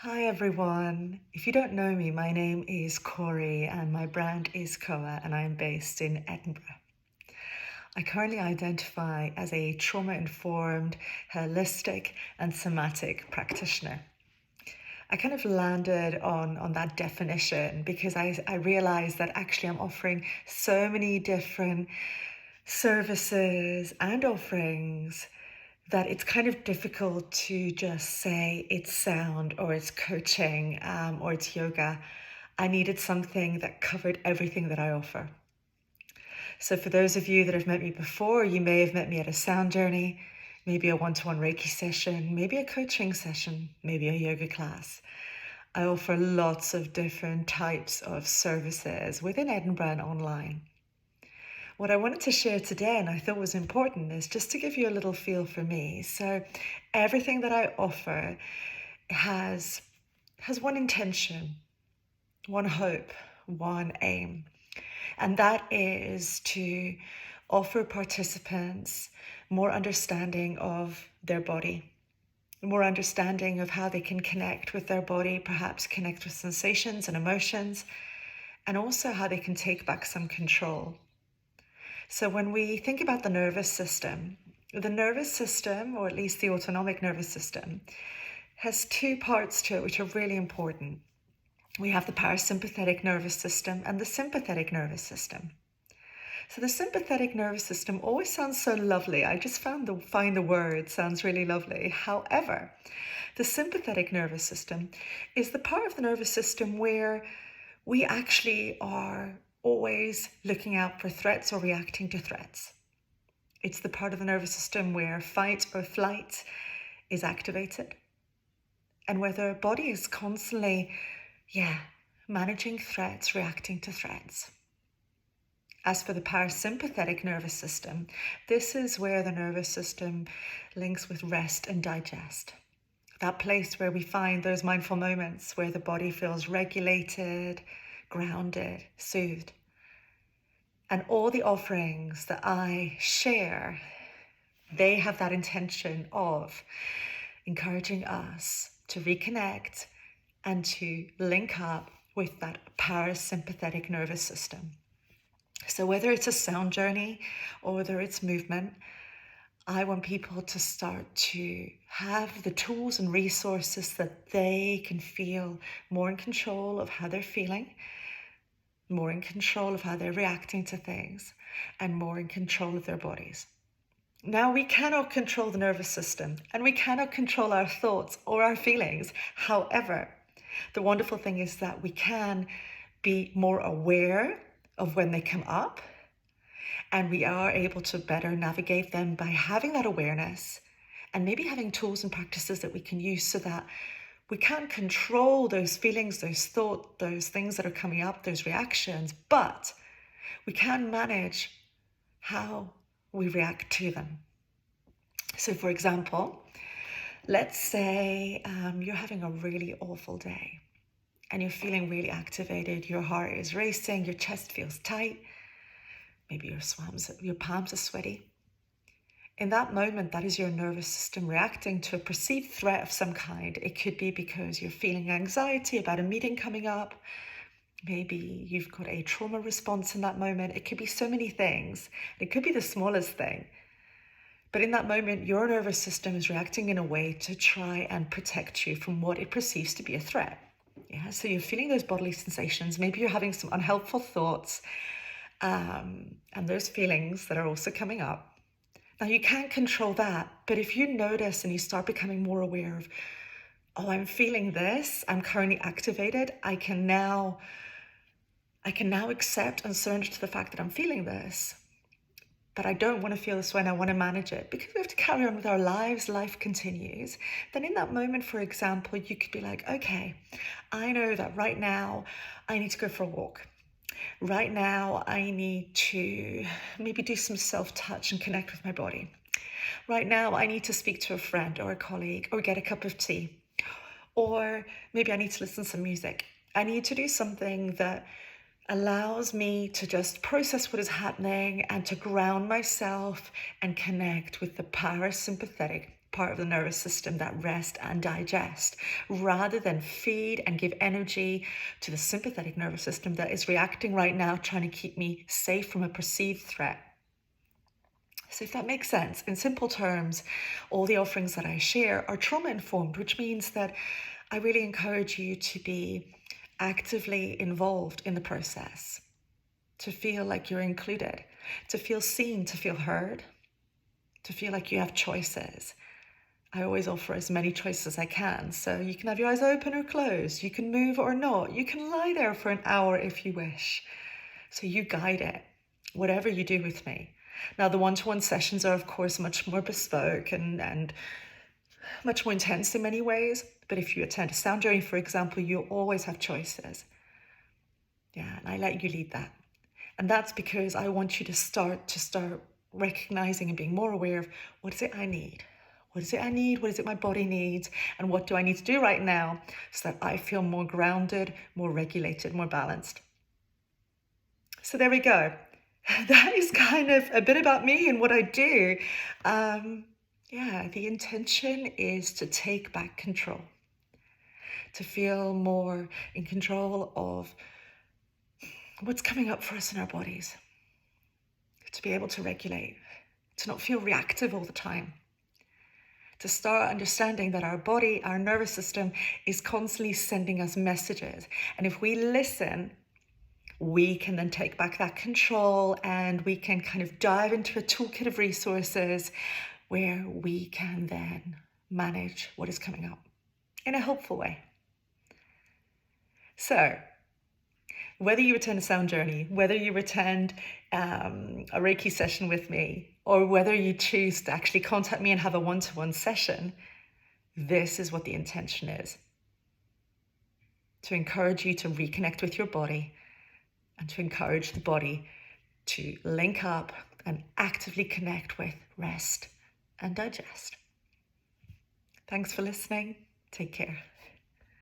Hi everyone. If you don't know me, my name is Corey and my brand is Koa and I am based in Edinburgh. I currently identify as a trauma-informed, holistic and somatic practitioner. I kind of landed on that definition because I realized that actually I'm offering so many different services and offerings that it's kind of difficult to just say it's sound or it's coaching or it's yoga. I needed something that covered everything that I offer. So for those of you that have met me before, you may have met me at a sound journey, maybe a one-to-one Reiki session, maybe a coaching session, maybe a yoga class. I offer lots of different types of services within Edinburgh and online. What I wanted to share today, and I thought was important, is just to give you a little feel for me. So everything that I offer has one intention, one hope, one aim. And that is to offer participants more understanding of their body, more understanding of how they can connect with their body, perhaps connect with sensations and emotions, and also how they can take back some control. So when we think about the nervous system, or at least the autonomic nervous system, has two parts to it which are really important. We have the parasympathetic nervous system and the sympathetic nervous system. So the sympathetic nervous system always sounds so lovely. I just find the word sounds really lovely. However, the sympathetic nervous system is the part of the nervous system where we actually are always looking out for threats or reacting to threats. It's the part of the nervous system where fight or flight is activated and where the body is constantly, managing threats, reacting to threats. As for the parasympathetic nervous system, this is where the nervous system links with rest and digest. That place where we find those mindful moments where the body feels regulated, grounded, soothed. And all the offerings that I share, they have that intention of encouraging us to reconnect and to link up with that parasympathetic nervous system. So whether it's a sound journey or whether it's movement, I want people to start to have the tools and resources that they can feel more in control of how they're feeling, more in control of how they're reacting to things, and more in control of their bodies. Now, we cannot control the nervous system and we cannot control our thoughts or our feelings. However, the wonderful thing is that we can be more aware of when they come up, and we are able to better navigate them by having that awareness and maybe having tools and practices that we can use so that we can't control those feelings, those thoughts, those things that are coming up, those reactions, but we can manage how we react to them. So for example, let's say you're having a really awful day and you're feeling really activated, your heart is racing, your chest feels tight, maybe your palms are sweaty. In that moment, that is your nervous system reacting to a perceived threat of some kind. It could be because you're feeling anxiety about a meeting coming up. Maybe you've got a trauma response in that moment. It could be so many things. It could be the smallest thing. But in that moment, your nervous system is reacting in a way to try and protect you from what it perceives to be a threat. Yeah, so you're feeling those bodily sensations. Maybe you're having some unhelpful thoughts and those feelings that are also coming up. Now, you can't control that, but if you notice and you start becoming more aware of, oh, I'm feeling this, I'm currently activated, I can now accept and surrender to the fact that I'm feeling this, but I don't want to feel this way and I want to manage it because we have to carry on with our lives, life continues. Then in that moment, for example, you could be like, okay, I know that right now I need to go for a walk. Right now, I need to maybe do some self-touch and connect with my body. Right now, I need to speak to a friend or a colleague or get a cup of tea. Or maybe I need to listen to some music. I need to do something that allows me to just process what is happening and to ground myself and connect with the parasympathetic part of the nervous system that rest and digest, rather than feed and give energy to the sympathetic nervous system that is reacting right now, trying to keep me safe from a perceived threat. So if that makes sense, in simple terms, all the offerings that I share are trauma-informed, which means that I really encourage you to be actively involved in the process, to feel like you're included, to feel seen, to feel heard, to feel like you have choices. I always offer as many choices as I can. So you can have your eyes open or closed. You can move or not. You can lie there for an hour if you wish. So you guide it, whatever you do with me. Now, the one-to-one sessions are, of course, much more bespoke and much more intense in many ways. But if you attend a sound journey, for example, you'll always have choices. Yeah, and I let you lead that. And that's because I want you to start recognizing and being more aware of, what is it I need? What is it I need? What is it my body needs? And what do I need to do right now so that I feel more grounded, more regulated, more balanced? So there we go. That is kind of a bit about me and what I do. The intention is to take back control, to feel more in control of what's coming up for us in our bodies, to be able to regulate, to not feel reactive all the time, to start understanding that our body, our nervous system is constantly sending us messages. And if we listen, we can then take back that control and we can kind of dive into a toolkit of resources where we can then manage what is coming up in a helpful way. So, whether you attend a sound journey, whether you attend a Reiki session with me, or whether you choose to actually contact me and have a one-to-one session, this is what the intention is. To encourage you to reconnect with your body and to encourage the body to link up and actively connect with rest and digest. Thanks for listening. Take care.